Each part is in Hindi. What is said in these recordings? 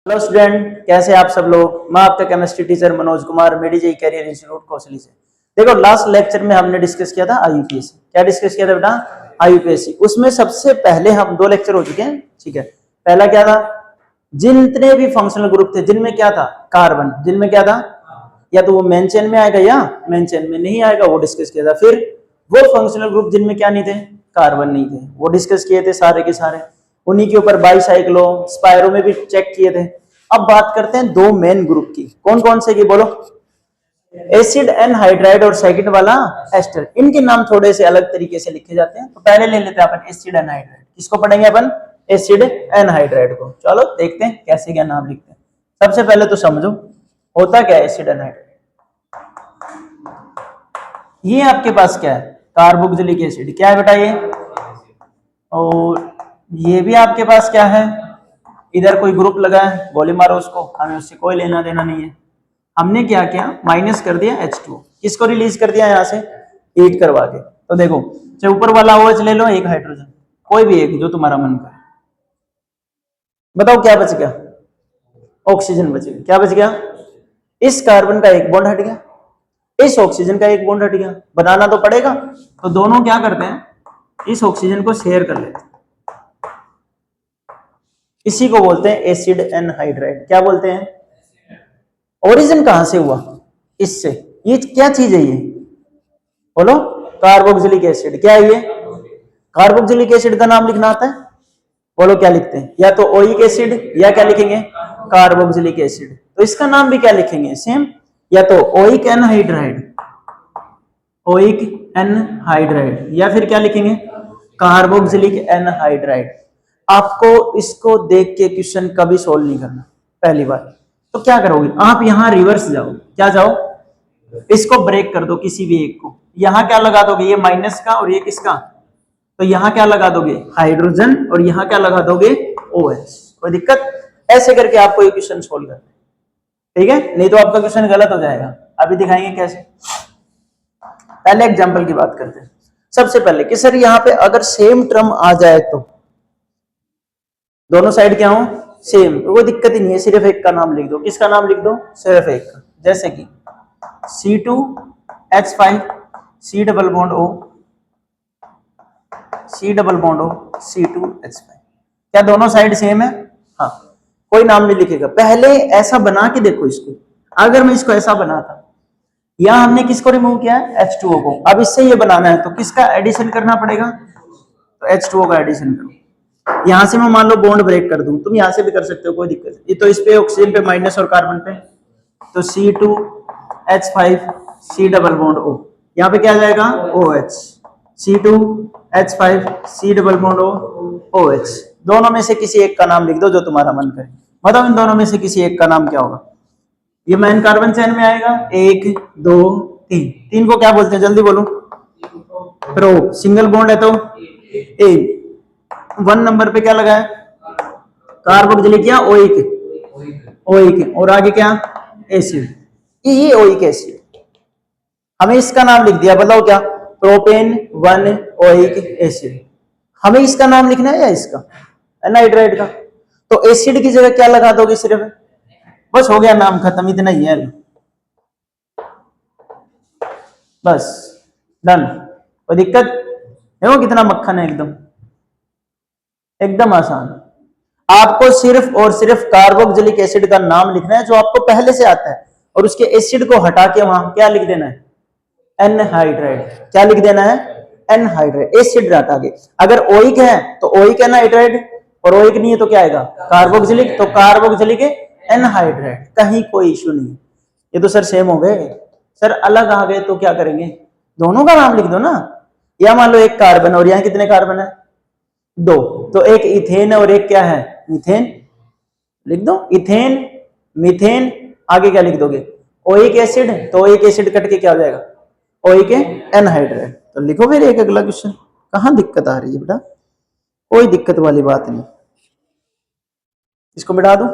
हेलो स्टूडेंट, कैसे आप सब लोग। मैं आपका केमिस्ट्री टीचर मनोज कुमार, मेडिजे कैरियर इंस्टीट्यूट कौशली से। देखो, लास्ट लेक्चर में हमने डिस्कस किया था आईयूपीएससी। क्या डिस्कस किया था बेटा? आईयूपीएससी। उसमें सबसे पहले हम 2 लेक्चर हो चुके हैं, ठीक है। पहला क्या था? जितने भी फंक्शनल ग्रुप थे जिनमें क्या था? कार्बन। जिनमें क्या था? या तो वो मेन चेन में आएगा या मेन चेन में नहीं आएगा, वो डिस्कस किया था। फिर वो फंक्शनल ग्रुप जिनमें क्या नहीं थे? कार्बन नहीं थे, वो डिस्कस किए थे सारे के सारे। उन्हीं के ऊपर बाईसाइक्लो स्पायरो में भी चेक किए थे। अब बात करते हैं 2 मेन ग्रुप की। कौन कौन से की बोलो? एसिड एनहाइड्राइड और सेकंड वाला एस्टर। इनके नाम थोड़े से अलग तरीके से लिखे जाते हैं। तो पहले ले लेते हैं अपन एसिड एनहाइड्राइड। किसको पढ़ेंगे अपन? एसिड एनहाइड्राइड को। चलो देखते हैं कैसे क्या नाम लिखते हैं। सबसे पहले तो समझो होता क्या है एसिड एनहाइड्राइड। ये आपके पास क्या है? Carboxylic acid. क्या है बेटा ये? और ये भी आपके पास क्या है? इधर कोई ग्रुप लगा है, गोली मारो उसको, हमें उससे कोई लेना देना नहीं है। हमने क्या किया? माइनस कर दिया H2। किसको रिलीज कर दिया यहां से? हीट करवा के। तो देखो, चाहे ऊपर वाला OH ले लो, एक हाइड्रोजन, कोई भी एक जो तुम्हारा मन करे। बताओ क्या बच गया? ऑक्सीजन बच गया। क्या बच गया? इस कार्बन का एक बॉन्ड हट गया, इस ऑक्सीजन का एक बॉन्ड हट गया। बनाना तो पड़ेगा, तो दोनों क्या करते हैं? इस ऑक्सीजन को शेयर कर लेते हैं। इसी को बोलते हैं एसिड एनहाइड्राइड। क्या बोलते हैं? ओरिजिन कहां से हुआ? इससे। ये क्या चीज है ये? बोलो। Carboxylic acid. क्या है ये? कार्बोक्सिलिक एसिड का नाम लिखना आता है? बोलो क्या लिखते हैं? या तो ओइक एसिड या क्या लिखेंगे? Carboxylic acid. तो इसका नाम भी क्या लिखेंगे? सेम। या तो ओइक एनहाइड्राइड, ओइक एनहाइड्राइड, या फिर क्या लिखेंगे? Carboxylic anhydride. आपको इसको देख के क्वेश्चन कभी सोल्व नहीं करना पहली बार। तो क्या करोगे आप? यहां रिवर्स जाओ। क्या जाओ? इसको ब्रेक कर दो किसी भी एक को। यहां क्या लगा दोगे? ये माइनस का और ये किसका? तो यहां क्या लगा दोगे? हाइड्रोजन। और यहां क्या लगा दोगे? OH। कोई दिक्कत? ऐसे करके आपको ये क्वेश्चन सोल्व करना है, ठीक है? नहीं तो आपका क्वेश्चन गलत हो जाएगा। अभी दिखाएंगे कैसे। पहले एग्जांपल की बात करते हैं। सबसे पहले कि सर यहां पे अगर सेम टर्म आ जाए तो दोनों साइड क्या हो? सेम। तो कोई दिक्कत ही नहीं है, सिर्फ एक का नाम लिख दो। किसका नाम लिख दो? सिर्फ एक का। जैसे कि C2H5 C double bond O, C double bond O C2H5। क्या दोनों साइड सेम है? हाँ। कोई नाम नहीं लिखेगा। पहले ऐसा बना के देखो इसको। अगर मैं इसको ऐसा बनाता, यहां हमने किसको रिमूव किया है? H2O को। अब इससे ये बनाना है तो किसका एडिशन करना पड़ेगा? तो H2O का एडिशन करो। यहां से मैं मान लो बॉन्ड ब्रेक कर दूं, तुम यहां से भी कर सकते हो, कोई दिक्कत नहीं। ये तो इस पे ऑक्सीजन पे माइनस और कार्बन पे, तो C2H5 C double bond O। यहाँ पे क्या आ जाएगा? OH। C2H5 C double bond O OH। दोनों में से किसी एक का नाम लिख दो जो तुम्हारा मन करे। बताओ इन दोनों में से किसी एक का नाम क्या होगा? ये मेन कार्बन चेन में आएगा। 1 2 3। 3 को क्या बोलते हैं? जल्दी बोलो। प्रो। सिंगल बॉन्ड है तो ए। 1 नंबर पे क्या लगा है? कार्बोक्सिलिक या ओइक? ओइक। और आगे क्या? एसिड। ये ओइक एसिड। हमें इसका नाम लिख दिया। बताओ क्या? Propane 1 oic acid. हमें इसका नाम लिखना है या इसका? एनहाइड्राइड का। तो एसिड की जगह क्या लगा दोगे? सिर्फ। बस हो गया, नाम खत्म। इतना ही है, बस। डन। कोई दिक्कत? देखो कितना मक्खन है, एकदम एकदम आसान। आपको सिर्फ और सिर्फ कार्बोक्सिलिक एसिड का नाम लिखना है जो आपको पहले से आता है, और उसके एसिड को हटा के वहां क्या लिख देना है? एनहाइड्राइड। क्या लिख देना है? एनहाइड्राइड। एसिड हटा के। अगर ओइक है तो ओइक एनहाइड्राइड, और ओइक नहीं है तो क्या आएगा? कार्बोक्सिलिक। तो कार्बोक्सिलिक एनहाइड्राइड। कहीं कोई इश्यू नहीं। ये तो सर सेम हो गए। सर अलग आ गए तो क्या करेंगे? दोनों का नाम लिख दो ना। या मान लो एक कार्बन, और यहाँ कितने कार्बन है? 2। तो एक इथेन है और एक क्या है? मीथेन। लिख दो इथेन, मीथेन। आगे क्या लिख दोगे? Oic acid. तो ओइक एसिड कट के क्या हो जाएगा? Oic anhydride. तो लिखो फिर एक अगला क्वेश्चन। कहां दिक्कत आ रही है बेटा? कोई दिक्कत वाली बात नहीं। इसको मिटा दो,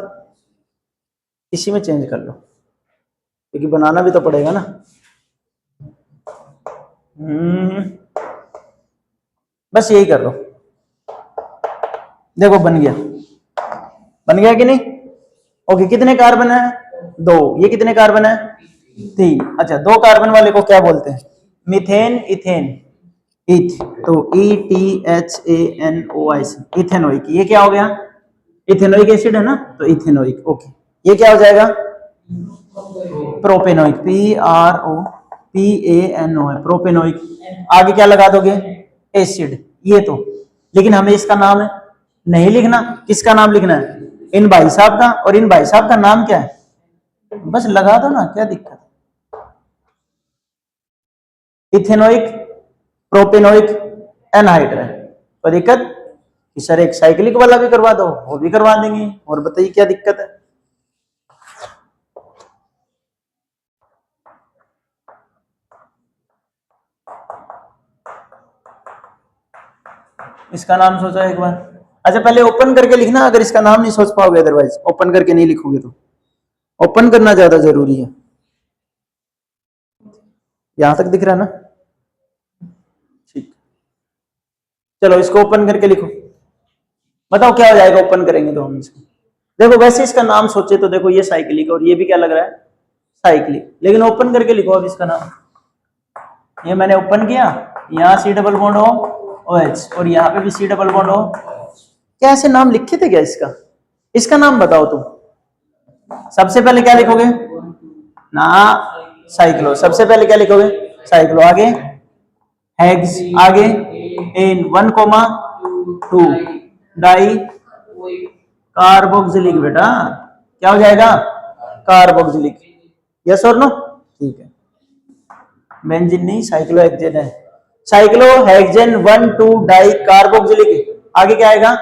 इसी में चेंज कर लो, क्योंकि बनाना भी तो पड़ेगा ना। बस यही कर लो। देखो बन गया। बन गया कि नहीं? ओके, कितने कार्बन है? 2। ये कितने कार्बन है? 3। अच्छा, 2 कार्बन वाले को क्या बोलते हैं? मीथेन, इथेन, इथ, तो ETHANOIC, इथेनोइक। ये क्या हो गया? इथेनोइक एसिड है ना, तो इथेनोइक। ओके, ये क्या हो जाएगा? प्रोपेनोइक, PROPANO है, प्रोपेनोइक। आगे क्या लगा दोगे? एसिड। ये तो, लेकिन हमें इसका नाम नहीं लिखना। किसका नाम लिखना है? इन भाई साहब का। और इन भाई साहब का नाम क्या है? बस लगा दो ना, क्या दिक्कत है? Ethanoic, propanoic, anhydride. कोई दिक्कत? कि सर एक साइक्लिक वाला भी करवा दो, वो भी करवा देंगे। और बताइए क्या दिक्कत है? इसका नाम सोचो एक बार। अच्छा, पहले ओपन करके लिखना, अगर इसका नाम नहीं सोच पाओगे, अदरवाइज ओपन करके नहीं लिखोगे तो। ओपन करना ज्यादा जरूरी है। यहां तक दिख रहा है ना? ठीक, चलो इसको ओपन करके लिखो। बताओ क्या हो जाएगा ओपन करेंगे तो हम इसको। देखो वैसे इसका नाम सोचे तो देखो ये साइक्लिक, और ये भी क्या लग रहा है? साइक्लिक। लेकिन ओपन करके लिखो अब इसका नाम। ये मैंने ओपन किया, यहाँ C double bond O OH, और यहाँ पे भी C डबल बॉन्ड O। क्या ऐसे नाम लिखे थे क्या इसका? इसका नाम बताओ तुम। सबसे पहले क्या लिखोगे ना? साइक्लो। सबसे पहले क्या लिखोगे? साइक्लो। आगे हेक्स, आगे एन 1,2 डाई कार्बोक्सिलिक। बेटा क्या हो जाएगा? कार्बोक्सिलिक। यस और नो? ठीक है, बेंजीन नहीं, साइक्लोहेक्सेन है। Cyclohexane 1,2 di carboxylic. आगे क्या आएगा?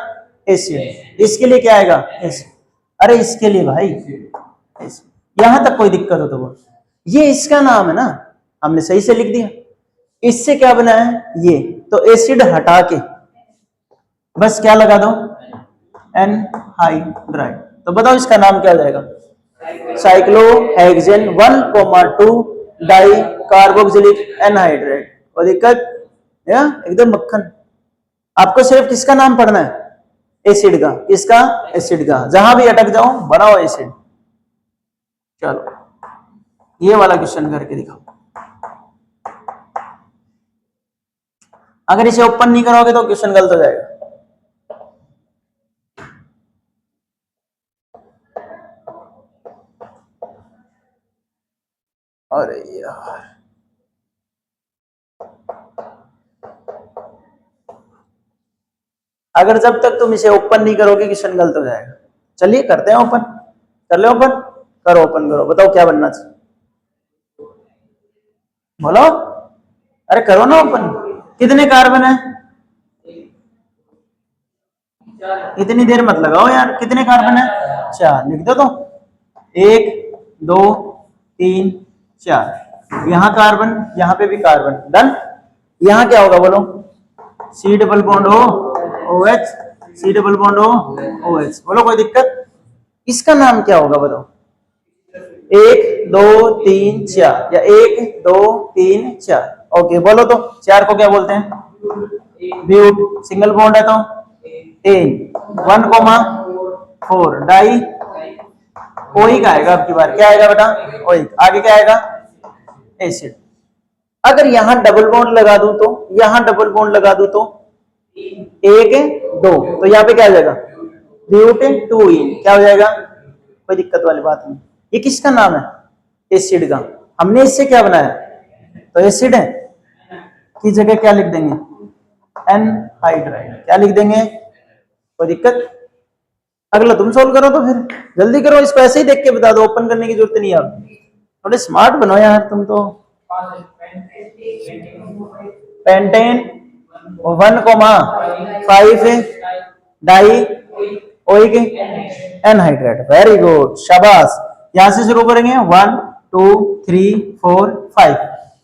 एसिड। इसके लिए क्या आएगा? एसिड। अरे इसके लिए भाई एसिड। यहां तक कोई दिक्कत हो तो बोल। ये इसका नाम है ना, हमने सही से लिख दिया। इससे क्या बना है? ये तो एसिड हटा के बस क्या लगा दो? एनहाइड्राइड। तो बताओ इसका नाम क्या हो जाएगा? Cyclohexane 1,2 di carboxylic anhydride. और दिक्कत या एकदम मक्खन। आपको सिर्फ किसका नाम पढ़ना है? एसिड का। किसका? एसिड का। जहां भी अटक जाओ बनाओ एसिड। चलो ये वाला क्वेश्चन करके दिखाओ। अगर इसे ओपन नहीं करोगे तो क्वेश्चन गलत हो जाएगा। अरे यार, अगर जब तक तुम इसे ओपन नहीं करोगे क्वेश्चन गलत हो जाएगा। चलिए करते हैं ओपन। कर ले ओपन। करो ओपन करो। बताओ क्या बनना चाहिए? बोलो। अरे करो ना ओपन। कितने कार्बन है? इतनी देर मत लगाओ यार। कितने कार्बन है? 4। लिख दो तो। 1 2 3 4। यहाँ कार्बन, यहाँ पे भी कार्बन। डन। यहाँ क्या होगा बोलो? C double bond O OH, C double bond O OH। बोलो कोई दिक्कत? इसका नाम क्या होगा बताओ? 1 2 3 4, या 1 2 3 4। ओके बोलो तो। 4 को क्या बोलते हैं? ब्यूट। सिंगल बॉन्ड है तो एन 1,4 डाई ओइक आएगा। अब की बार क्या आएगा बेटा? ओइक। आगे क्या आएगा? एसिड। अगर यहां डबल बॉन्ड लगा दूं तो, यहां डबल बॉन्ड लगा दूं तो 1 2, तो यहाँ पे क्या आ जाएगा? ब्यूटेन 2 इन। क्या हो जाएगा? कोई दिक्कत वाली बात नहीं। ये किसका नाम है? एसिड का। हमने इससे क्या बनाया? तो एसिड है की जगह क्या लिख देंगे? एनहाइड्राइड। क्या लिख देंगे? कोई दिक्कत? अगला तुम सोल्व करो तो फिर जल्दी करो। इसको ऐसे ही देख के बता दो, ओपन करने की जरूरत नहीं है। आप थोड़े स्मार्ट बनो यार तुम तो। Pentane 1,5 dioic anhydride. Very good, शाबाश। यहां से शुरू करेंगे। 1 2 3 4 5।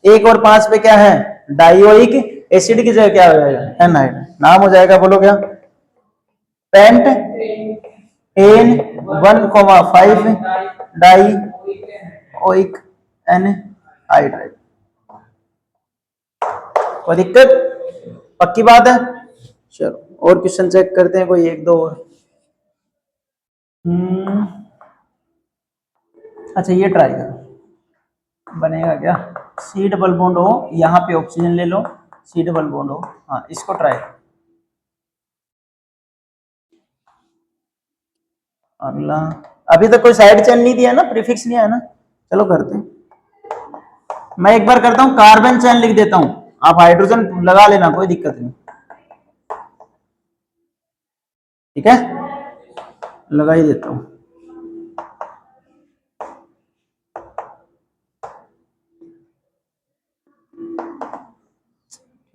1 और 5 पे क्या है? डाइओइक एसिड की जगह क्या हो जाएगा? एनहाइड्राइड। नाम हो जाएगा, बोलो क्या? Pentane 1,5 dioic anhydride. कोई दिक्कत? पक्की बात है? चलो और क्वेश्चन चेक करते हैं, कोई 1 2 और। अच्छा ये ट्राई करो, बनेगा क्या? सी डबल बॉन्ड हो, यहाँ पे ऑक्सीजन ले लो, सी डबल बॉन्ड हो, हाँ इसको ट्राई। अगला, अभी तक कोई साइड चेन नहीं दिया ना, प्रीफिक्स नहीं आया ना, चलो करते हैं। मैं एक बार करता हूँ, कार्बन चेन लिख देता हूँ, आप हाइड्रोजन लगा लेना, कोई दिक्कत नहीं, ठीक है, लगा ही देता हूँ।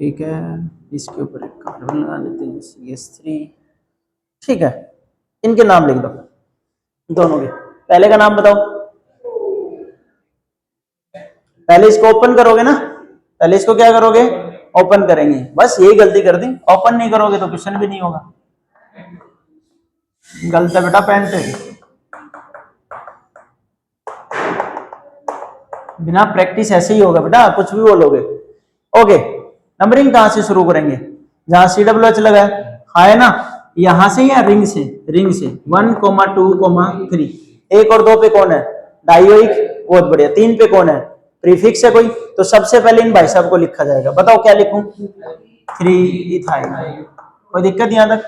ठीक है, इसके ऊपर एक कार्बन लगा लेते हैं, CH3, ठीक है, इनके नाम लिख दो दोनों के। पहले का नाम बताओ, पहले इसको ओपन करोगे ना, पहले इसको क्या करोगे, ओपन करेंगे, बस यही गलती कर दी, ओपन नहीं करोगे तो क्वेश्चन भी नहीं होगा, गलत है बेटा पेंट, बिना प्रैक्टिस ऐसे ही होगा बेटा, कुछ भी बोलोगे। ओके, नंबरिंग कहां से शुरू करेंगे, जहां CWH लगा है ना, यहां से या रिंग से, रिंग से 1, 2, 3, एक और दो पे कौन है, डायोइक, बहुत बढ़िया, तीन पे कौन है, प्रीफिक्स है कोई, तो सबसे पहले इन भाई साहब को लिखा जाएगा, बताओ क्या लिखूं, 3 इथाइल, कोई दिक्कत यहां तक?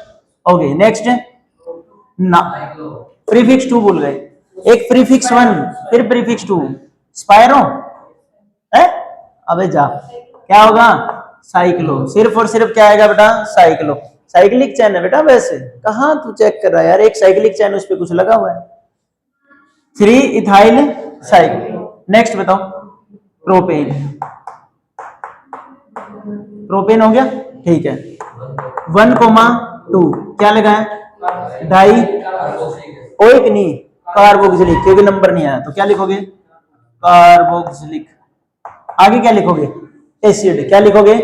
ओके नेक्स्ट ना, प्रीफिक्स 2 भूल गए, एक प्रीफिक्स 1 फिर प्रीफिक्स 2, स्पायरो है, अबे जा, क्या होगा, साइक्लो, सिर्फ और सिर्फ क्या आएगा बेटा, साइक्लो, साइक्लिक चैन है बेटा, वैसे कहां तू चेक कर रहा है यार, एक साइक्लिक चैन उस पर कुछ लगा हुआ है, 3 इथाइल साइक्ल। नेक्स्ट बताओ, प्रोपेन, प्रोपेन हो गया, ठीक है, 1, 2 क्या लगा है, डाई ओइक नहीं, कार्बोक्सिलिक, क्योंकि नंबर नहीं आया तो क्या लिखोगे, कार्बोक्सिलिक, आगे क्या लिखोगे, एसिड, क्या लिखोगे,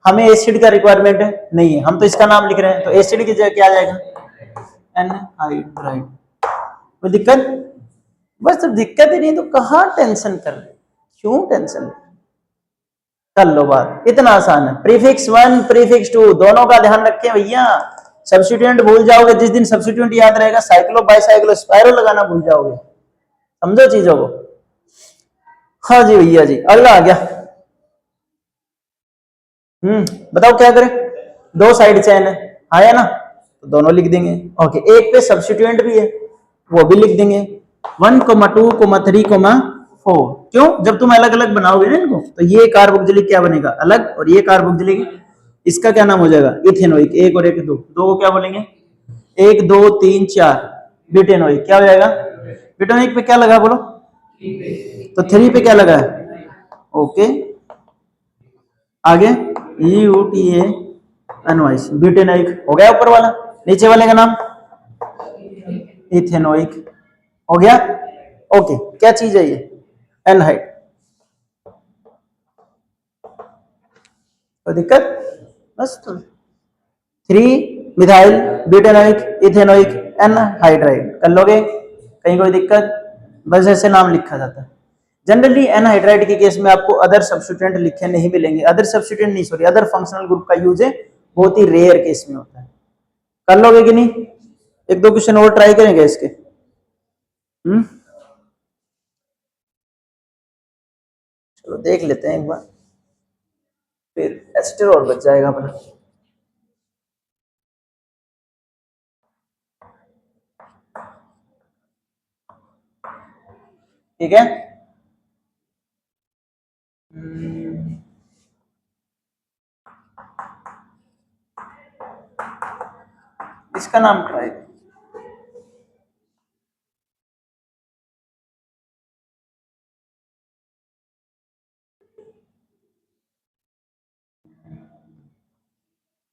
हमें एसिड का रिक्वायरमेंट नहीं है, हम तो इसका नाम लिख रहे हैं, तो एसिड की जगह क्या आ जाएगा, एनहाइड्राइड, कोई दिक्कत, बस जब दिक्कत ही नहीं तो कहां टेंशन कर रहे, क्यों टेंशन कर लो, बात इतना आसान है, प्रीफिक्स 1 प्रीफिक्स 2 दोनों का ध्यान रखें भैया, सब्स्टिट्यूएंट भूल जाओगे, जिस दिन सब्स्टिट्यूएंट याद रहेगा साइक्लो बाइसाइक्लो स्पाइरो लगाना भूल जाओगे, समझो चीजों को। हाँ जी भैया जी, अगला आ गया, बताओ क्या करें, दो साइड चैन है, आया ना, तो दोनों लिख देंगे, ओके, एक पे सब्स्टिट्यूएंट भी है, वो भी लिख देंगे, 1, 2, 3, 4, क्यों, जब तुम अलग अलग बनाओगे ना इनको, तो ये कार्बोक्सिलिक क्या बनेगा अलग, और ये कार्बोक्सिलिक, इसका क्या नाम हो जाएगा, इथेनोइक, एक और एक दो, दो को क्या बोलेंगे, 1, 2, 3, 4, ब्यूटेनोइक, क्या हो जाएगा, ब्यूटेनोइक पे क्या लगा बोलो, तो 3 पे क्या लगा है, ओके, आगे EUTANOइक, ब्यूटेनोइक हो गया ऊपर वाला, नीचे वाले का नाम इथेनोइक, हो गया, ओके, क्या चीज है ये, एनहाइड, कोई दिक्कत, बस तो 3 मिथाइल ब्यूटेनोइक इथेनोइक एनहाइड्राइड कर लोगे, कहीं कोई दिक्कत, बस ऐसे नाम लिखा जाता है। जनरली एनहाइड्राइड के केस में आपको अदर सब्स्टिट्यूएंट लिखे नहीं मिलेंगे, अदर सब्स्टिट्यूएंट नहीं, सॉरी, अदर फंक्शनल ग्रुप का यूज है, बहुत ही रेयर केस में होता है, कर लोगे कि नहीं, एक दो क्वेश्चन और ट्राई करेंगे इसके, चलो देख लेते हैं एक बार, फिर एस्टर और बच जाएगा अपना, ठीक है, इसका नाम ट्राई,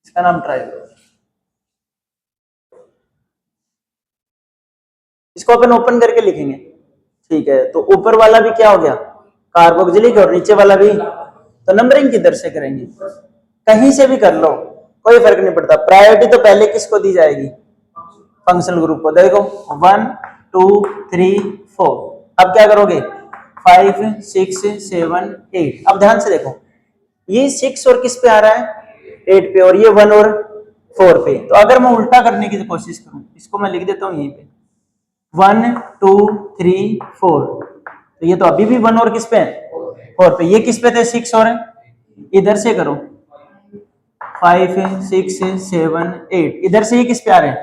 इसका नाम ट्राई करो, इसको अपन ओपन करके लिखेंगे, ठीक है, तो ऊपर वाला भी क्या हो गया, कार्बोक्सिलिक, और नीचे वाला भी, तो नंबरिंग किधर से करेंगे, कहीं से भी कर लो, कोई फर्क नहीं पड़ता, प्रायोरिटी तो पहले किसको दी जाएगी, फंक्शनल ग्रुप को, देखो 1, 2, 3, 4, अब क्या करोगे, 5, 6, 7, 8, अब ध्यान से देखो, ये 6 और किस पे आ रहा है, 8 पे, और ये 1 और 4 पे, तो अगर मैं उल्टा करने की कोशिश करूं, इसको मैं लिख देता हूं यहीं पे, 1 2 3 4, तो ये तो अभी भी 1 और किस पे है, 4 पे। ये किस पे थे, 6 और है। इधर से करो, 5 है, 6 है, 7 8, इधर से ये किस पे आ रहे हैं,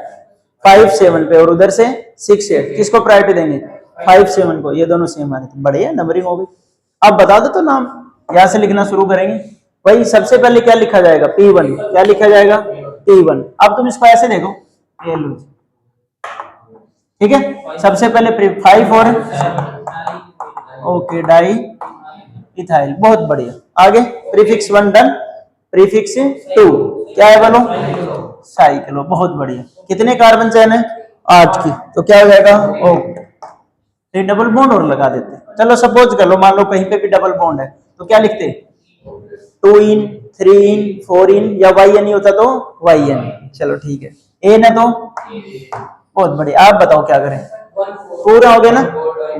5 7 पे, और उधर से 6 8। किसको प्रायोरिटी देंगे, 5 7 को। ये दोनों सेम आ रहे थे, बढ़िया नंबरिंग हो गई। अब बता दो तो नाम, यहां से लिखना शुरू करेंगे। भाई सबसे पहले क्या लिखा जाएगा, P1। क्या लिखा जाएगा, P1। अब तुम इसको ऐसे देखो, ये लो, ठीक है। सबसे पहले 5 और ओके, डाई इथाइल, बहुत बढ़िया। आगे प्रीफिक्स 1 डन, प्रीफिक्स 2 क्या है बोलो, साइक्लो, बहुत बढ़िया। कितने कार्बन चेन है, 8 की, तो क्या हो जाएगा, ओ, ये डबल बॉन्ड और लगा देते हैं। चलो सपोज कर लो, मान लो कहीं पे भी डबल बॉन्ड है, तो क्या लिखते, 2 इन 3 इन 4 इन, या वाई एन होता तो वाई एन। चलो ठीक है, एन है तो बहुत बढ़िया। आप बताओ क्या करें, पूरा हो गया ना,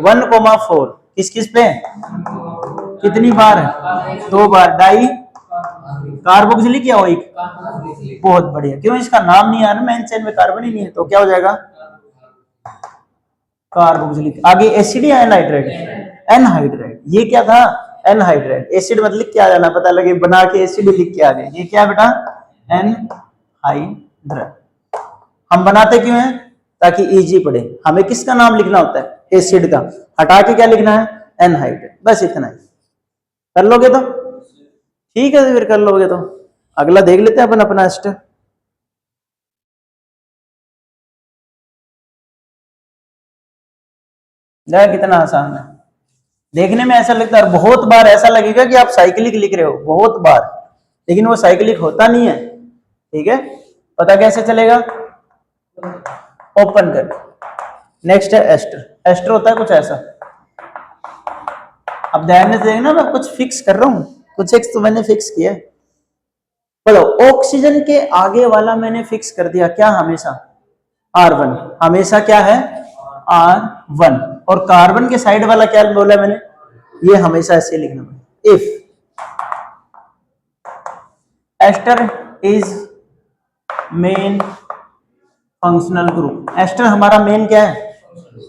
1,4 किस किस पे, कितनी बार है, 2 बार। डाई कार्बोक्सिलिक या ओइक, बहुत बढ़िया। क्यों, इसका नाम नहीं आ रहा, मेन चेन में कार्बन ही नहीं है, तो क्या हो जाएगा, कार्बोक्सिलिक। आगे एसिड या एनहाइड्राइड, एनहाइड्राइड। ये क्या था, एनहाइड्राइड। एसिड मतलब लिख के आ जाना, पता लगे बना के एसिड लिख के आ गए। ये क्या बेटा, एनहाइड्राइड। हम बनाते क्यों हैं, ताकि इजी पड़े। हमें किसका नाम लिखना होता है, एसिड का, हटा के क्या लिखना है, एनहाइड्राइड, बस इतना ही। कर लोगे तो ठीक है, फिर कर लोगे तो अगला देख लेते हैं अपन अपना स्टेप। कितना आसान है, देखने में ऐसा लगता है, बहुत बार ऐसा लगेगा कि आप साइक्लिक लिख रहे हो, बहुत बार, लेकिन वो साइक्लिक होता नहीं है। ठीक है, पता कैसे चलेगा, ओपन कर। नेक्स्ट है एस्टर। एस्टर होता है कुछ ऐसा, अब ध्यान से देखना, मैं कुछ फिक्स कर रहा हूं, कुछ एक तो मैंने फिक्स किया है। बोलो, ऑक्सीजन के आगे वाला मैंने फिक्स कर दिया क्या, हमेशा R1, हमेशा क्या है, R1। और कार्बन के साइड वाला क्या बोला मैंने, ये हमेशा ऐसे लिखना। If ester is main functional group, ester हमारा मेन क्या है,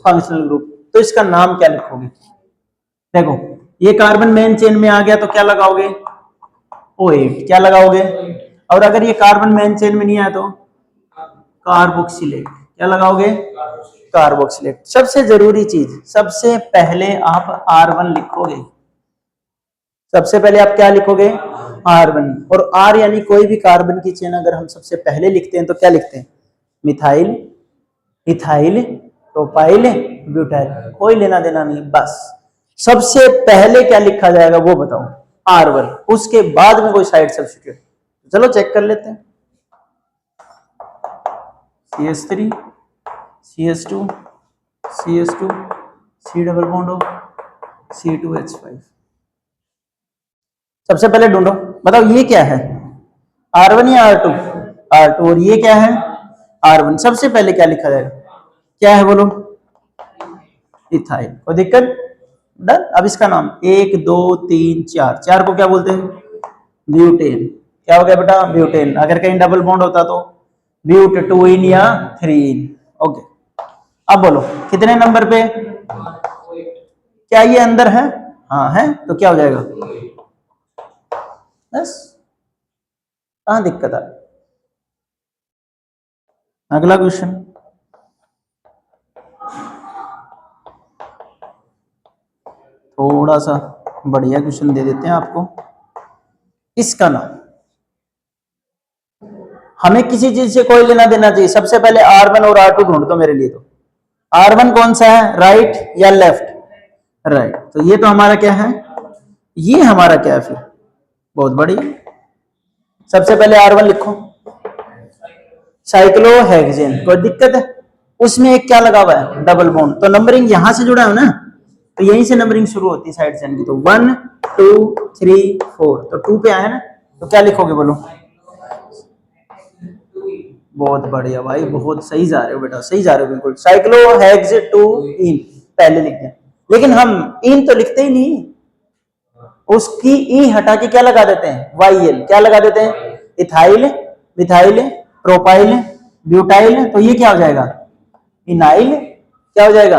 फंक्शनल ग्रुप, तो इसका नाम क्या लिखोगे। देखो, ये कार्बन मेन चेन में आ गया तो क्या लगाओगे, O8। क्या लगाओगे, और अगर ये कार्बन मेन चेन में नहीं आया तो कार्बोक्सिलेट। क्या लगाओगे, कार्बोक्सिलेट। सबसे जरूरी चीज, सबसे पहले आप R1 लिखोगे, सबसे पहले आप क्या लिखोगे, R1। और R यानी कोई भी कार्बन की चेन अगर हम सबसे पहले लिखते हैं तो क्या लिखते हैं, मिथाइल, इथाइल, प्रोपाइल, ब्यूटाइल, कोई लेना देना नहीं। बस सबसे पहले क्या लिखा जाएगा वो बताओ, R1। उसके बाद में कोई साइड सब्स्टिट्यूट। चलो चेक कर लेते हैं, CH3 CH2 CH2 C double bond हो C2H5। सबसे पहले ढूंढो, बताओ ये क्या है, R1 या R2, R2। और ये क्या है, R1। सबसे पहले क्या लिखा जाएगा, क्या है बोलो, इथाइल। कोई दिक्कत, डन। अब इसका नाम 1 2 3 4, 4 को क्या बोलते हैं, ब्यूटेन। क्या हो गया बेटा, ब्यूटेन। अगर कहीं डबल बॉन्ड होता तो ब्यूट 2 इन या 3 इन। ओके, अब बोलो कितने नंबर पे, क्या ये अंदर है, हाँ है, तो क्या हो जाएगा, बस। कहां दिक्कत है, अगला क्वेश्चन। थोड़ा सा बढ़िया क्वेश्चन दे देते हैं आपको। इसका नाम, हमें किसी चीज से कोई लेना देना चाहिए, सबसे पहले R1 और R2 ढूंढ दो मेरे लिए। तो R1 कौन सा है, राइट या लेफ्ट, राइट। तो ये तो हमारा क्या है, ये हमारा क्या है, फिर बहुत बढ़िया। सबसे पहले R1 लिखो, साइक्लोहेक्सेन। कोई दिक्कत है, उसमें एक क्या लगा हुआ है, डबल बॉन्ड, तो नंबरिंग यहां से जुड़ा है ना, तो यहीं से नंबरिंग शुरू होती है साइड चेन की। तो 1 2 3 4, तो 2 पे आया ना, तो क्या लिखोगे बोलो, बहुत बढ़िया भाई, बहुत सही जा रहे हो बेटा, सही जा रहे हो बिल्कुल। साइक्लोहेक्सेन पहले लिखते हैं, लेकिन हम इन तो लिखते ही नहीं, उसकी ई हटा के क्या लगा देते हैं, YL। क्या लगा देते हैं, इथाइल, मिथाइल, प्रोपाइल, ब्यूटाइल। तो ये क्या हो जाएगा, इनाइल। क्या हो जाएगा?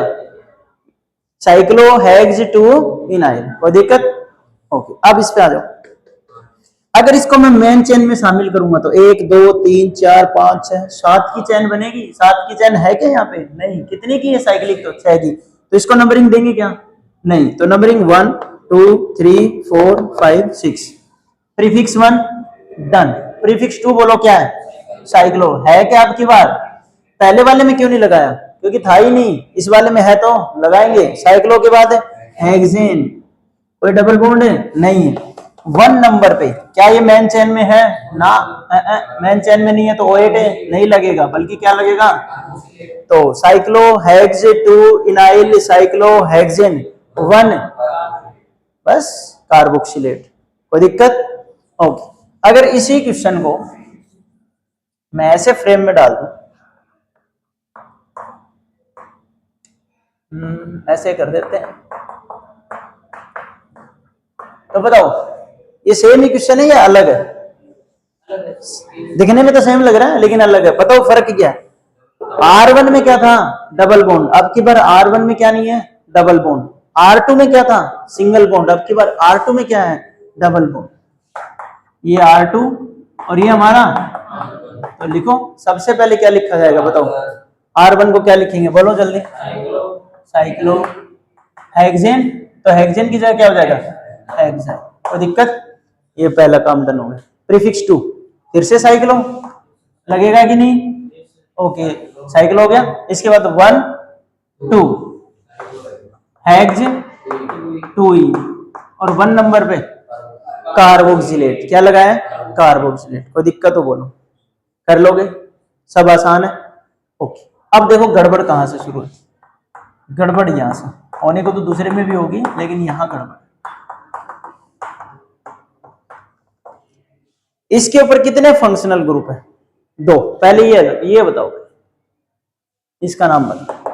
साइक्लोहेक्स 2 इनाइल। कोई दिक्कत? ओके, अब इस पे आ जाओ। अगर इसको मैं मेन चेन में शामिल करूंगा तो 1 2 3 4 5 6 7 की चेन बनेगी। 7 की चेन है क्या यहाँ पे? नहीं। कितनी की है साइक्लिक? तो 6 की। तो इसको नंबरिंग देंगे क्या? नहीं। तो नंबरिंग 1 2 3 4 5 6। Prefix 1 done. प्रीफिक्स 2 बोलो क्या है? साइक्लो। है क्या आपकी बात? पहले वाले में क्यों नहीं लगाया? क्योंकि था ही नहीं। इस वाले में है तो लगाएंगे। साइक्लो के बाद हेक्सेन। कोई डबल बॉन्ड है? नहीं है। 1 नंबर पे क्या ये मेन चेन में है? ना, मेन चेन में नहीं है तो O8 है, नहीं लगेगा। बल्कि क्या लगेगा? तो साइक्लोहेक्स 2 इनाइल साइक्लोहेक्सेन 1, बस कार्बोक्सिलेट। कोई दिक्कत? ओके। अगर इसी क्वेश्चन को मैं ऐसे फ्रेम में डाल दूं, ऐसे कर देते हैं, तो बताओ ये सेम ही क्वेश्चन है या अलग है? दिखने में तो सेम लग रहा है लेकिन अलग है। बताओ फर्क क्या है? R1 में क्या था? Double bond. अब की बार R1 में क्या नहीं है? Double bond. R2 में क्या था? Single bond. अब की बार R2 में क्या है? Double bond. ये R2 और ये हमारा, तो लिखो सबसे पहले क्या लिखा जाएगा बताओ? R1 को क्या लिखेंगे? बोलो जल्दी। Cyclo hexane. तो हेक्सेन की जगह क्या हो जाएगा? हेक्साइन। तो दिक्कत? ये पहला काम डन हो गया। प्रीफिक्स 2 फिर से साइक्लो लगेगा कि नहीं? ओके, साइक्लो हो गया। इसके बाद 1 2 हेक्स 2E और 1 नंबर पे कार्बोक्सिलेट। क्या लगा है? कार्बोक्सिलेट। कोई दिक्कत हो बोलो? कर लोगे? सब आसान है। ओके। अब देखो गड़बड़ कहां से शुरू है। गड़बड़ यहां से होने को तो दूसरे में भी होगी, लेकिन यहां गड़बड़। इसके ऊपर कितने फंक्शनल ग्रुप है? 2। पहले ये बताओ, इसका नाम बताओ।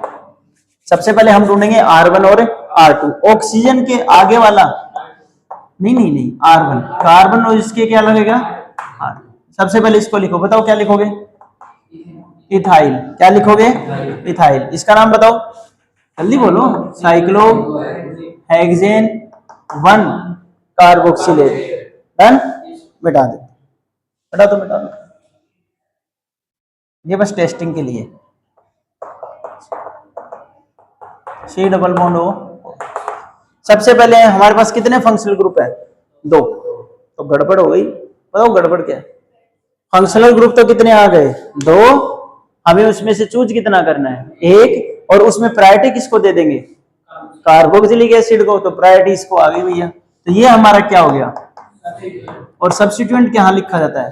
सबसे पहले हम ढूंढेंगे R1 और R2। ऑक्सीजन के आगे वाला नहीं, R1 कार्बन और इसके क्या लगेगा? R। सबसे पहले इसको लिखो। बताओ क्या लिखोगे? इथाइल। क्या लिखोगे? इथाइल। इसका नाम बताओ, जल्दी बोलो। Cyclo hexane 1 carboxylate. डन। मिटा दो, मिटा दो। ये बस टेस्टिंग के लिए। C डबल बॉन्ड हो। सबसे पहले हमारे पास कितने फंक्शनल ग्रुप है? 2। तो गड़बड़ हो गई। बताओ गड़बड़ क्या है? फंक्शनल ग्रुप तो कितने आ गए? 2। हमें उसमें से चूज कितना करना है? 1। और उसमें प्रायोरिटी किसको दे देंगे? कार्बोक्सिलिक एसिड को। तो प्रायोरिटी इसको आ गई भैया। तो ये हमारा क्या हो गया? और सब्स्टिट्यूएंट क्या लिखा जाता है?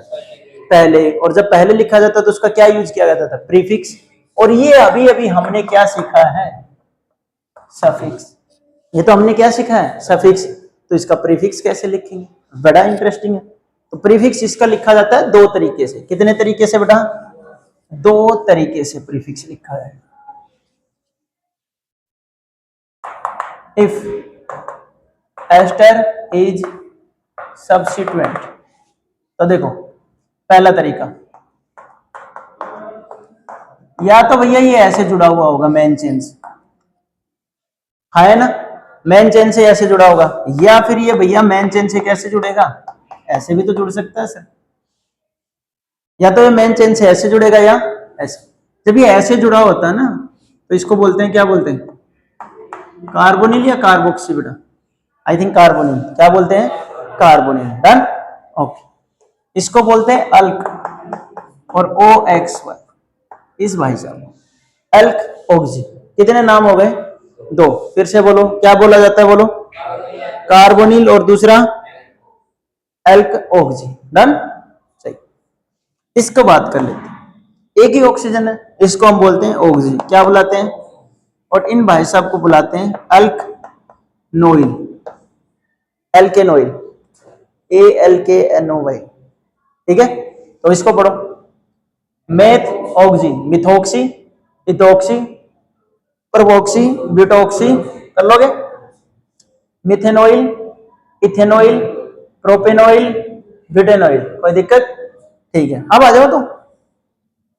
पहले। और जब पहले लिखा जाता है तो उसका क्या यूज किया जाता था? प्रीफिक्स। और ये अभी अभी हमने क्या सीखा है? सफिक्स। ये तो हमने क्या सीखा है? सफिक्स। तो इसका प्रीफिक्स कैसे लिखेंगे? बड़ा इंटरेस्टिंग है। तो प्रीफिक्स इसका लिखा जाता है 2 तरीके से। कितने तरीके से बेटा? 2 तरीके से प्रीफिक्स लिखा है। If ester is substituent. तो देखो पहला तरीका, या तो भैया ये ऐसे जुड़ा हुआ होगा मेन चेन से, है ना? मेन चेन से ऐसे जुड़ा होगा। या फिर ये भैया मेन चेन से कैसे जुड़ेगा? ऐसे भी तो जुड़ सकता है सर। या तो ये मेन चेन से ऐसे जुड़ेगा या ऐसे। जब ये ऐसे जुड़ा होता है ना तो इसको बोलते हैं, क्या बोलते हैं? कार्बोनिल या कार्बोक्सी बेटा? I think carbonyl. क्या बोलते हैं? कार्बोनिल। डन। ओके। इसको बोलते हैं अल्क और OX1। इस भाई साहब अल्क ऑक्सी। कितने नाम हो गए? 2। फिर से बोलो, क्या बोला जाता है? बोलो। कार्बोनिल और दूसरा अल्क ऑक्सी। डन। सही। इसको बात कर लेते हैं। एक ही ऑक्सीजन है, इसको हम बोलते हैं ऑक्सी। क्या बुलाते हैं? और इन भाई साहब को बुलाते हैं अल्क नोइल। एल्केनोइल। ALKNOY। ठीक है। तो इसको पढ़ो। Methoxy, methoxy, ethoxy, propoxy, butoxy. कर लोगे? Methanoyl, ethanoyl, propanoyl, butanoyl. कोई दिक्कत? ठीक है। अब आ जाओ तो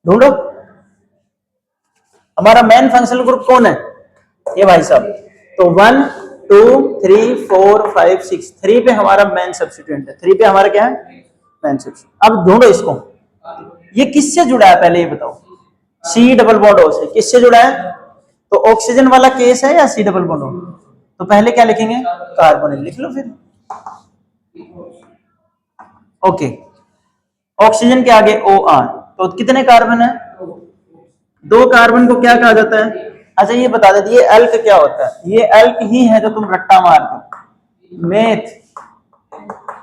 ढूंढो। हमारा मेन फंक्शनल ग्रुप कौन है? ये भाई साहब। तो 1 2 3 4 5 6, 3 पे हमारा मेन सब्स्टिट्यूएंट है, 3 पे हमारा क्या है? Main substituent. अब ढूंढो इसको, ये किससे जुड़ा है पहले ये बताओ। सी डबल बॉन्ड ओ से किससे जुड़ा है? तो ऑक्सीजन वाला केस है या सी डबल बॉन्ड ओ? तो पहले क्या लिखेंगे? कार्बोनिल लिख लो फिर। ओके, ऑक्सीजन के आगे ओ आर, तो कितने कार्बन है? 2 कार्बन को क्या कहा जाता है? अच्छा ये बता देते, ये एल्क क्या होता है? ये एल्क ही है जो तुम रट्टा मारते हो। मेथ,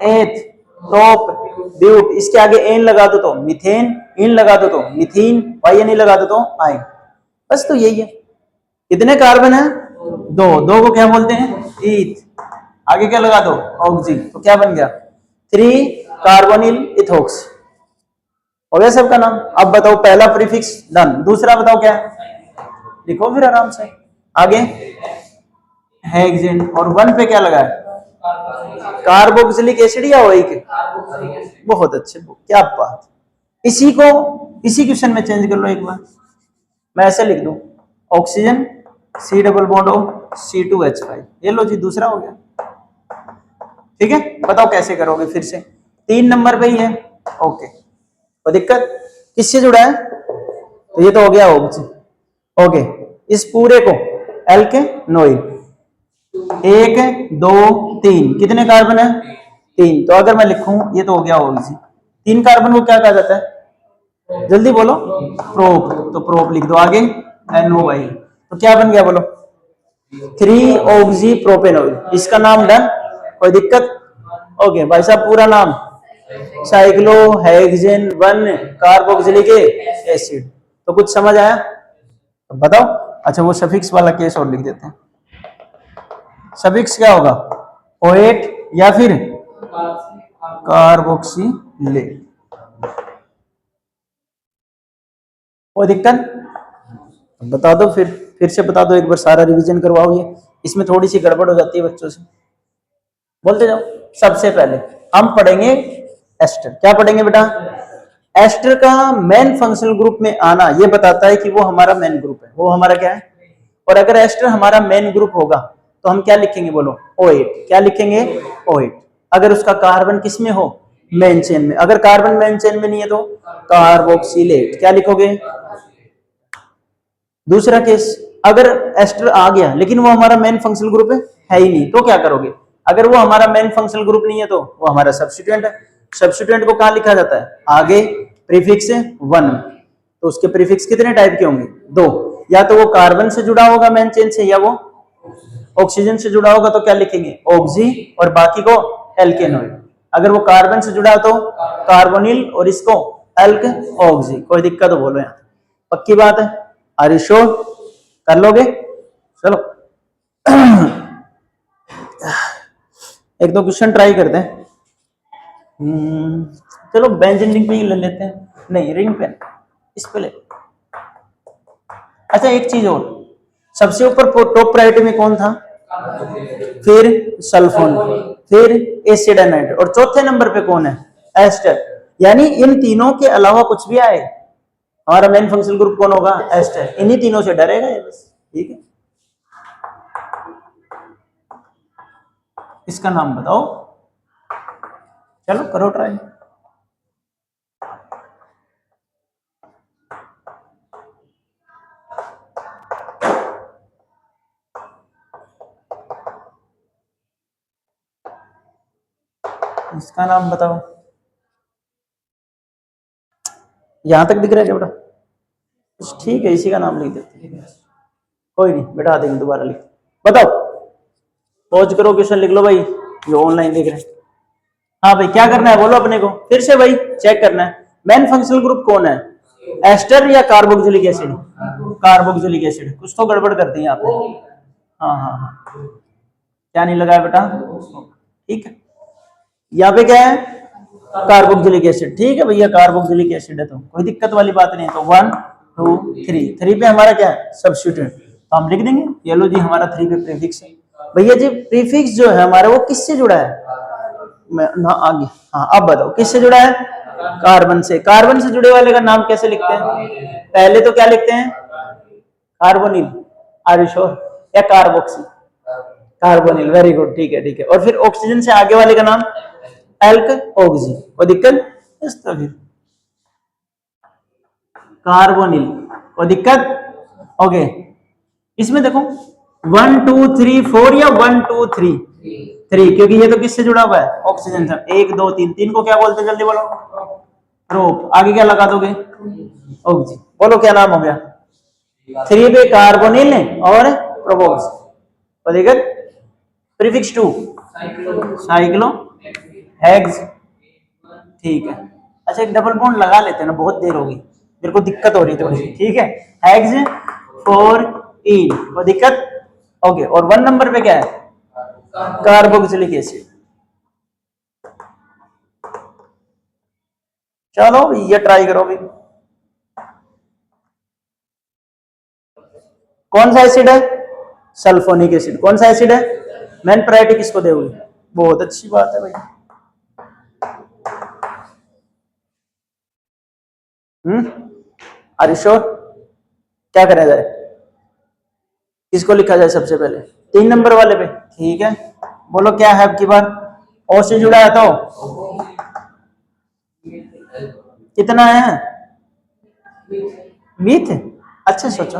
एथ, प्रोप, ब्यूट, इसके आगे एन लगा दो तो मीथेन, इन लगा दो तो मीथीन, वाई नहीं लगा दो तो आइन। बस तो यही है। कितने कार्बन है? 2, 2 को क्या बोलते हैं? ईथ। आगे क्या लगा दो? ऑक्सी, तो क्या बन गया? 3 कार्बोनिल इथोक्स। हो गया सबका नाम। अब बताओ पहला प्रीफिक्स डन, दूसरा बताओ क्या है? लिखो फिर आराम से आगे। हेक्सेन, और 1 पे क्या लगा है? कार्बोक्सिलिक एसिड या ओइक? बहुत अच्छे, क्या बात। इसी को इसी क्वेश्चन में चेंज कर लो एक बार, मैं ऐसे लिख दूं, oxygen C double bond O C2H5, ये लो जी दूसरा हो गया। ठीक है, बताओ कैसे करोगे फिर से? 3 नंबर पे ही है। ओके, कोई दिक्कत? किससे जुड़ा है? तो ये तो हो गया ऑक्सी। ओके, इस पूरे को एल्केनोइड, 1 2 3, कितने कार्बन है? 3। तो अगर मैं लिखूं ये तो हो गया ऑक्सी। 3 कार्बन को क्या कहा जाता है? जल्दी बोलो। प्रोप, तो प्रोप लिख दो आगे NO, तो क्या बन गया बोलो? 3 ऑक्सी प्रोपेनॉल। इसका नाम डन, कोई दिक्कत? ओके भाई साहब, पूरा नाम साइक्लो हेक्सेन 1 कार्बोक्सिलिक एसिड। तो कुछ समझ आया? तो बताओ। अच्छा वो सफिक्स वाला केस और लिख देते हैं। सफिक्स क्या होगा? OH या फिर कार्बोक्सिलेट। कोई दिक्कत? बता दो फिर से बता दो एक बार, सारा रिवीजन करवाओ। ये इसमें थोड़ी सी गड़बड़ हो जाती है बच्चों से, बोलते जाओ। सबसे पहले हम पढ़ेंगे एस्टर। क्या पढ़ेंगे बेटा? एस्टर का मेन फंक्शनल ग्रुप में आना ये बताता है कि वो हमारा मेन ग्रुप है, वो हमारा क्या है। और अगर एस्टर हमारा मेन ग्रुप होगा तो हम क्या लिखेंगे बोलो? OH। क्या लिखेंगे? OH। अगर उसका कार्बन किस में हो? मेन चेन में। अगर कार्बन मेन चेन में नहीं है तो कार्बोक्सिलेट। क्या लिखोगे? दूसरा केस, अगर एस्टर आ गया लेकिन वो हमारा मेन फंक्शनल ग्रुप है ही नहीं, तो क्या करोगे? अगर वो हमारा मेन फंक्शनल ग्रुप नहीं है तो वो हमारा सब्स्टिट्यूएंट है। सब्स्टिट्यूएंट को कहां लिखा जाता है? आगे प्रीफिक्स 1। तो उसके प्रीफिक्स कितने टाइप के होंगे? 2। या तो वो कार्बन से जुड़ा होगा मेन चेन से, या वो ऑक्सीजन से जुड़ा होगा, तो क्या लिखेंगे? ऑक्सी, और बाकी को एल्केनोइड। अगर वो कार्बन से जुड़ा तो कार्बोनिल, और इसको एल्क ऑक्सी। कोई दिक्कत हो बोलो यहाँ? पक्की बात है? Are you sure? कर लोगे? चलो एक दो क्वेश्चन ट्राई करते हैं। चलो बेंजीन रिंग पे ही ले लेते हैं, नहीं रिंग पेन इस पे ले। अच्छा एक चीज और, सबसे ऊपर टॉप प्रायोरिटी में कौन था? फिर सल्फोन, फिर एसिड एनाइड, और चौथे नंबर पे कौन है? एस्टर। यानी इन तीनों के अलावा कुछ भी आए, हमारा मेन फंक्शनल ग्रुप कौन होगा? एस्टर। इन्हीं तीनों से डरेगा ये बस। ठीक है, इसका नाम बताओ। चलो करो ट्राई। इसका नाम बताओ। यहां तक दिख रहा है क्या बेटा? ठीक है, इसी का नाम लिख देते हैं। कोई नहीं, बैठा देंगे दोबारा लिख। बताओ, पॉज करो, क्वेश्चन लिख लो भाई जो ऑनलाइन देख रहे हैं। हाँ भाई क्या करना है बोलो अपने को, फिर से भाई चेक करना है। मेन फंक्शनल ग्रुप कौन है? एस्टर या कार्बोक्सिलिक एसिड? Carboxylic acid. कुछ तो गड़बड़ करते हैं यहाँ पे। हाँ हाँ हाँ, क्या नहीं लगा है बेटा? ठीक है, यहाँ पे क्या है? Carboxylic acid. ठीक है भैया, कार्बोक्सिलिक एसिड है तो कोई दिक्कत वाली बात नहीं। तो 1 2 3 पे हमारा क्या है? सब्स्टिट्यूएंट। तो हम लिख देंगे ये लो जी, हमारा 3 पे प्रीफिक्स है। भैया जी प्रीफिक्स जो है हमारा वो किससे जुड़ा है? मैं ना आगे, हाँ अब बताओ किससे जुड़ा है? कार्बन से। कार्बन से जुड़े वाले का नाम कैसे लिखते हैं? पहले तो क्या लिखते हैं? कार्बोनिल, आर यू श्योर, या कार्बोक्सी? कार्बोनिल, वेरी गुड, ठीक है ठीक है। और फिर ऑक्सीजन से आगे वाले का नाम एल्क ऑक्सी, कोई दिक्कत? तो फिर कार्बोनिल, कोई दिक्कत? ओके, इसमें देखो 1 2 3 4 या 1 2 3 3, क्योंकि ये तो किससे जुड़ा हुआ है? ऑक्सीजन से। 1 2 3, 3 को क्या बोलते हैं जल्दी बोलो? प्रोप। आगे क्या लगा दोगे? ऑक्सी। बोलो क्या नाम हो गया? 3 पे कार्बोनिल और प्रोपोक्स, कोई दिक्कत? प्रीफिक्स 2 साइक्लो हेक्स, ठीक है। अच्छा एक डबल बॉन्ड लगा लेते हैं ना, बहुत देर होगी, मेरे को दिक्कत हो रही थोड़ी सी, ठीक है। हेक्स 4 इन, कोई दिक्कत? ओके, और 1 नंबर पे क्या है? Carboxylic acid. चलो ये ट्राई करो भी। कौन सा एसिड है? Sulphonic acid. कौन सा एसिड है? मैन प्रायोरिटी किसको दोगे? बहुत अच्छी बात है भाई। Are you sure? क्या करा जाए? किसको लिखा जाए सबसे पहले? 3 नंबर वाले पे, ठीक है। बोलो क्या है अब की बार? ओ से जुड़ा है तो कितना है? मीथ। अच्छा सोचो,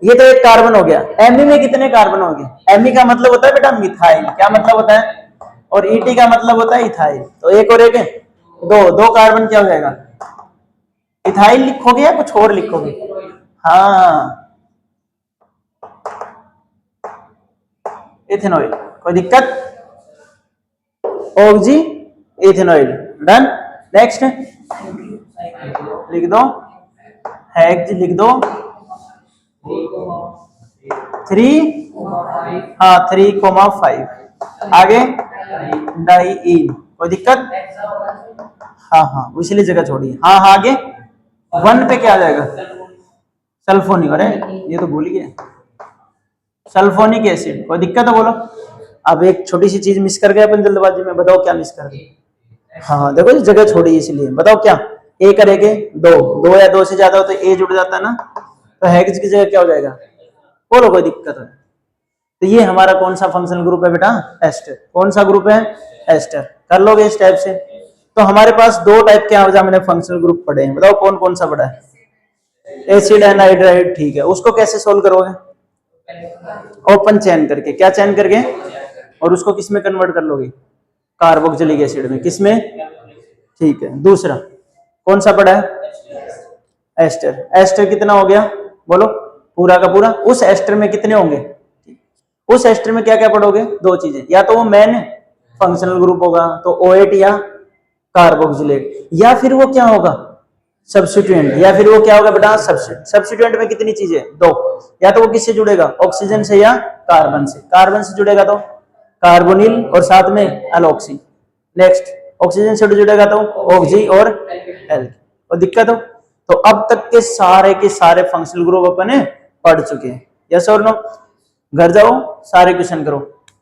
ये तो एक कार्बन हो गया। एमी में कितने कार्बन हो गए? एमी का मतलब होता है बेटा मिथाइल, क्या मतलब होता है? और ईटी का मतलब होता है इथाइल। तो एक और एक है दो, 2 कार्बन क्या हो जाएगा? इथाइल लिखोगे या कुछ और लिखोगे? हाँ, इथेनॉइल, कोई दिक्कत? Oxy ethanoyl, done. नेक्स्ट लिख दो, हेक्स लिख दो, 3, हाँ 3,5। आगे डाइईन, कोई दिक्कत? हाँ हाँ, इसलिए जगह छोड़ी। हाँ हाँ, आगे 1 पे क्या आ जाएगा? सल्फोनिक। अरे ये तो भूल गए, सल्फोनिक एसिड, कोई दिक्कत है बोलो? अब एक छोटी सी चीज मिस कर गए अपन जल्दबाजी में, बताओ क्या मिस कर गए? हाँ देखो इस जगह छोड़ी, इसलिए बताओ क्या? ए करेंगे 2, 2 या 2 से ज्यादा हो तो ए जुड़ जाता है ना, तो हेक्स की जगह क्या हो जाएगा? बोलो कोई दिक्कत है? तो ये हमारा कौन सा फंक्शनल ग्रुप है बेटा? एस्टर। कौन सा ग्रुप है? एस्टर। कर लोगे इस टाइप से? तो हमारे पास 2 टाइप के हमने फंक्शनल ग्रुप पढ़े हैं, बताओ कौन कौन सा पढ़ा है? एसिड एनहाइड्राइड, ठीक है। उसको कैसे सोल्व करोगे? ओपन चेन करके। क्या चेन करके? और उसको किस में कन्वर्ट कर लोगे? कार्बोक्सिलिक एसिड में। किस में? ठीक है। दूसरा कौन सा पड़ा है? एस्टर। एस्टर कितना हो गया बोलो? पूरा का पूरा। उस एस्टर में कितने होंगे? उस एस्टर में क्या क्या पढ़ोगे? 2 चीजें, या तो वो मेन फंक्शनल ग्रुप होगा तो OH या कार्बोक्सिलेट, या फिर वो क्या होगा? सब्स्टिट्यूएंट। या फिर वो क्या होगा बेटा? सब्स्टिट्यूएंट। सब्स्टिट्यूएंट में कितनी चीजें? 2, या तो वो किससे जुड़ेगा? ऑक्सीजन से या कार्बन से। कार्बन से जुड़ेगा तो कार्बोनिल और साथ में एलॉक्सी। नेक्स्ट ऑक्सीजन से जुड़ेगा तो ऑक्सी और एल्क। और दिक्कत हो तो अब तक के सारे फंक्शनल ग्रुप अपन पढ़ चुके हैं, यस और नो? घर जाओ सारे क्वेश्चन करो।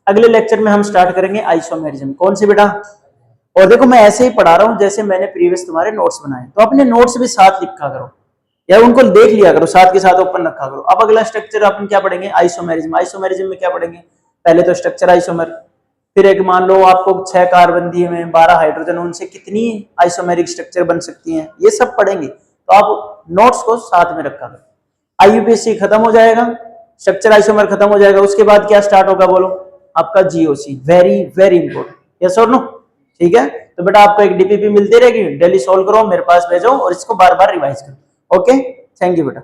अगले लेक्चर में हम स्टार्ट करेंगे आइसोमेरिज्म। कौन सी बेटा? और देखो मैं ऐसे ही पढ़ा रहा हूं जैसे मैंने प्रीवियस तुम्हारे नोट्स बनाए, तो अपने नोट्स भी साथ लिखा करो या उनको देख लिया करो, साथ के साथ ओपन रखा करो। अब अगला स्ट्रक्चर अपन क्या पढ़ेंगे? आइसोमेरिज्म। आइसोमेरिज्म में क्या पढ़ेंगे? पहले तो स्ट्रक्चर आइसोमर, फिर एक मान लो आपको 6 कार्बन दिए में 12 हाइड्रोजन, उनसे कितनी आइसोमेरिक स्ट्रक्चर बन सकती हैं, ये सब पढ़ेंगे। तो आप नोट्स को साथ में रखा करो। IUPAC खत्म हो जाएगा, स्ट्रक्चर आइसोमर खत्म हो जाएगा, उसके बाद क्या स्टार्ट होगा बोलो? आपका GOC। Very very important, yes और नो? ठीक है, तो बेटा आपको एक DPP मिलती रहेगी, डेली सोल्व करो, मेरे पास भेजो और इसको बार बार रिवाइज करो। ओके, थैंक यू बेटा।